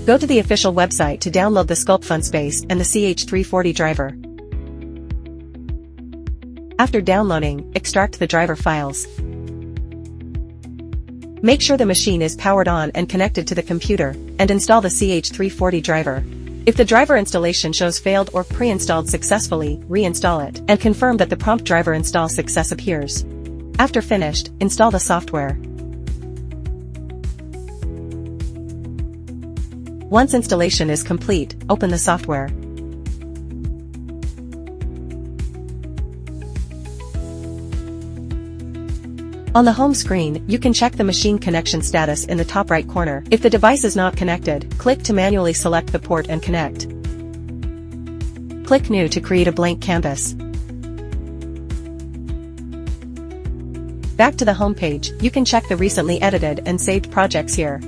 Go to the official website to download the Sculpfun Space and the CH340 driver. After downloading, extract the driver files. Make sure the machine is powered on and connected to the computer, and install the CH340 driver. If the driver installation shows failed or pre-installed successfully, reinstall it, and confirm that the prompt driver install success appears. After finished, install the software. Once installation is complete, open the software. On the home screen, you can check the machine connection status in the top right corner. If the device is not connected, click to manually select the port and connect. Click New to create a blank canvas. Back to the home page, you can check the recently edited and saved projects here.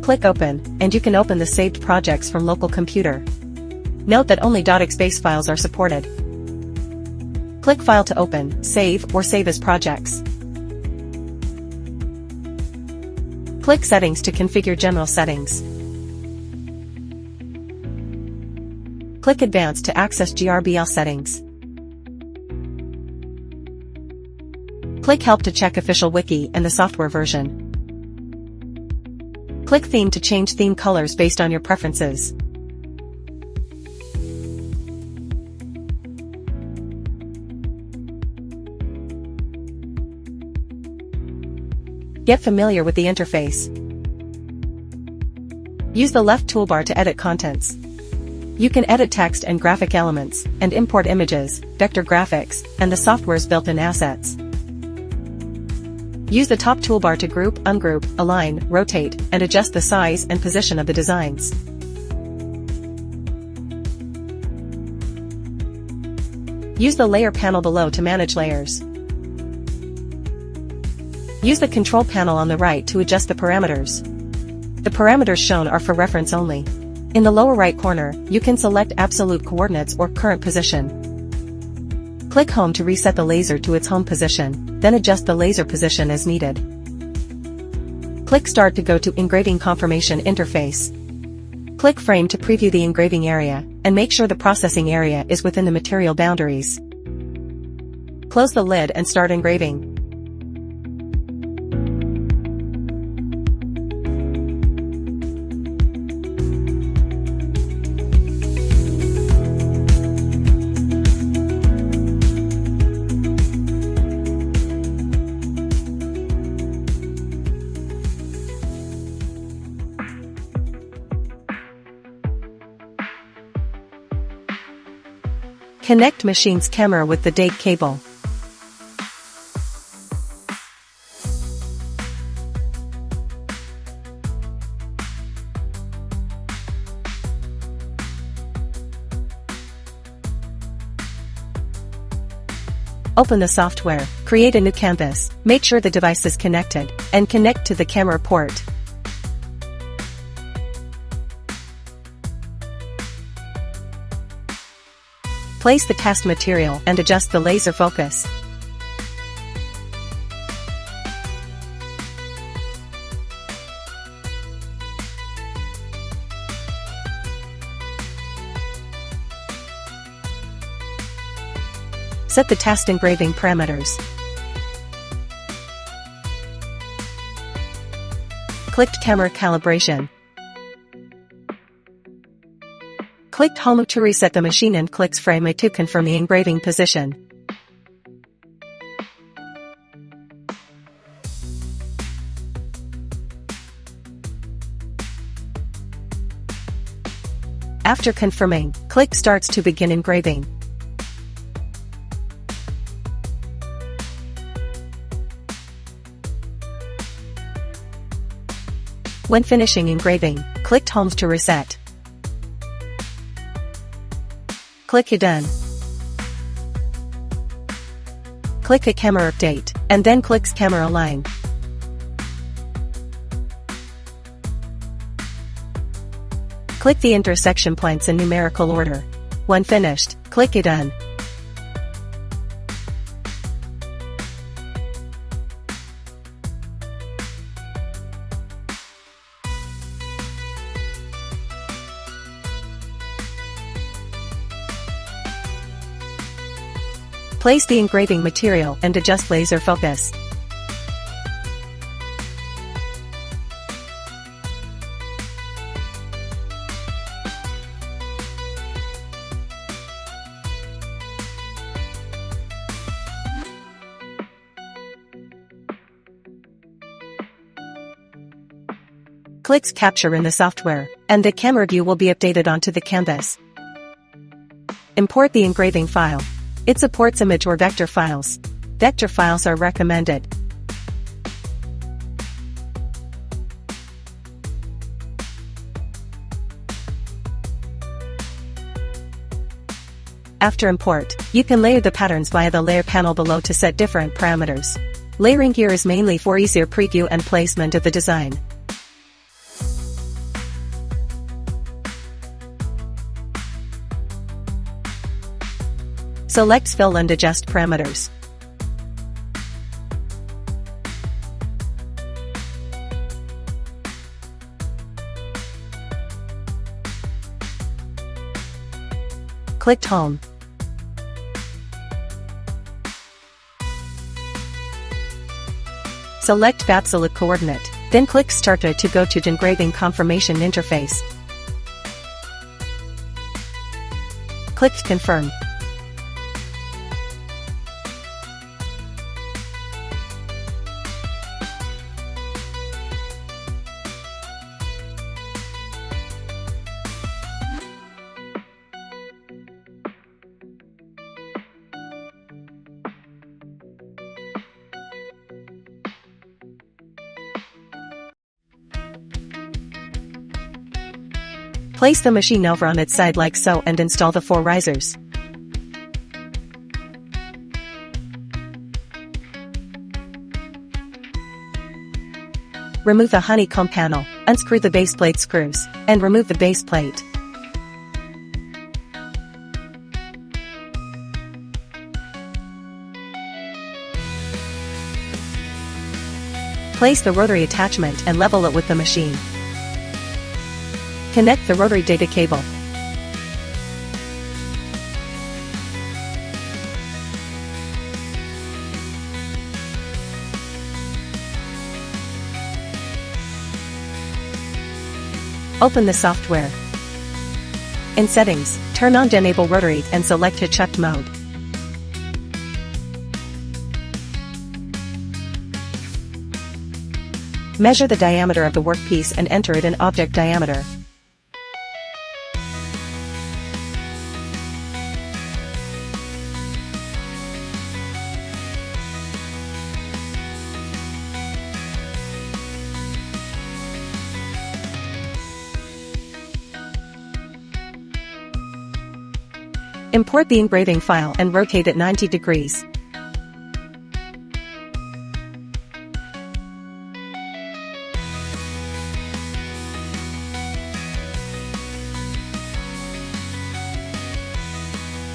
Click Open, and you can open the saved projects from local computer. Note that only .xbase files are supported. Click File to open, save, or save as projects. Click Settings to configure general settings. Click Advanced to access GRBL settings. Click Help to check official wiki and the software version. Click Theme to change theme colors based on your preferences. Get familiar with the interface. Use the left toolbar to edit contents. You can edit text and graphic elements, and import images, vector graphics, and the software's built-in assets. Use the top toolbar to group, ungroup, align, rotate, and adjust the size and position of the designs. Use the layer panel below to manage layers. Use the control panel on the right to adjust the parameters. The parameters shown are for reference only. In the lower right corner, you can select absolute coordinates or current position. Click Home to reset the laser to its home position, then adjust the laser position as needed. Click Start to go to Engraving Confirmation interface. Click Frame to preview the engraving area, and make sure the processing area is within the material boundaries. Close the lid and start engraving. Connect machine's camera with the date cable. Open the software, create a new canvas, make sure the device is connected, and connect to the camera port. Place the test material and adjust the laser focus. Set the test engraving parameters. Clicked Camera Calibration. Click Home to reset the machine and clicks Frame A to confirm the engraving position. After confirming, click Starts to begin engraving. When finishing engraving, click Home to reset. Click Done. Click a camera update, and then clicks Camera Align. Click the intersection points in numerical order. When finished, click Done. Place the engraving material and adjust laser focus. Click Capture in the software, and the camera view will be updated onto the canvas. Import the engraving file. It supports image or vector files. Vector files are recommended. After import, you can layer the patterns via the layer panel below to set different parameters. Layering here is mainly for easier preview and placement of the design. Select Fill and adjust parameters. Click Home. Select absolute coordinate, then click Start to go to the engraving confirmation interface. Click Confirm. Place the machine over on its side like so and install the 4 risers. Remove the honeycomb panel, unscrew the base plate screws, and remove the base plate. Place the rotary attachment and level it with the machine. Connect the rotary data cable. Open the software. In Settings, turn on Enable Rotary and select Checked Mode. Measure the diameter of the workpiece and enter it in object diameter. Import the engraving file and rotate it 90 degrees.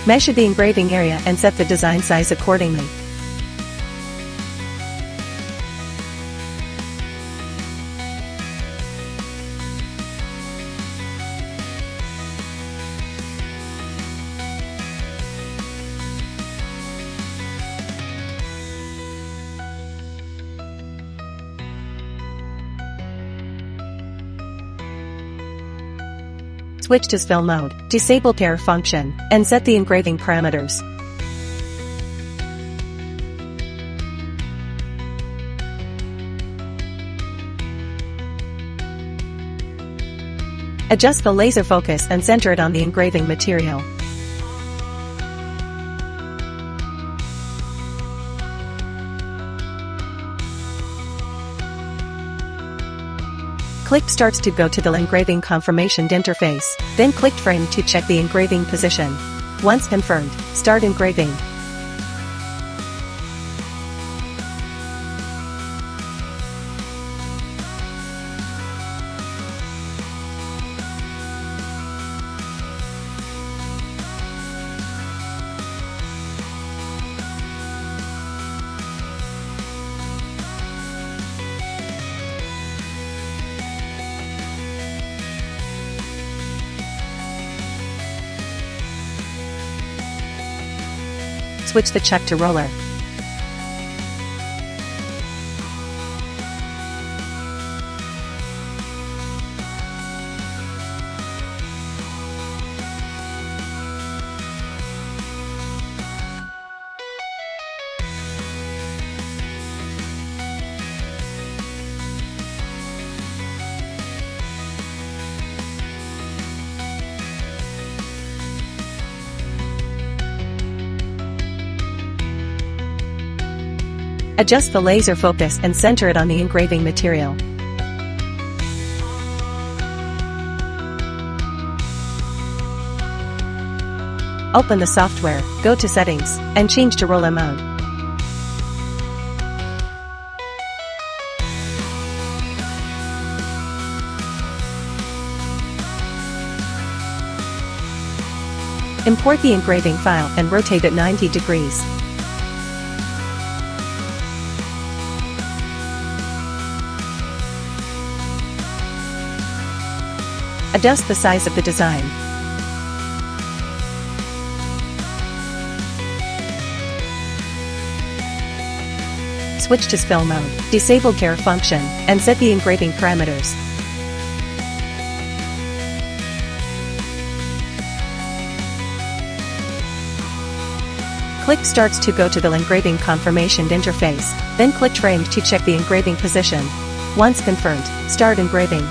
Measure the engraving area and set the design size accordingly. Switch to Fill mode, disable Pair function, and set the engraving parameters. Adjust the laser focus and center it on the engraving material. Click Start to go to the engraving confirmation interface, then click Frame to check the engraving position. Once confirmed, start engraving. Switch the chuck to roller. Adjust the laser focus and center it on the engraving material. Open the software, go to Settings, and change to Roller mode. Import the engraving file and rotate it 90 degrees. Adjust the size of the design. Switch to Spill mode, disable Care function, and set the engraving parameters. Click Start to go to the engraving confirmation interface, then click Trimmed to check the engraving position. Once confirmed, start engraving.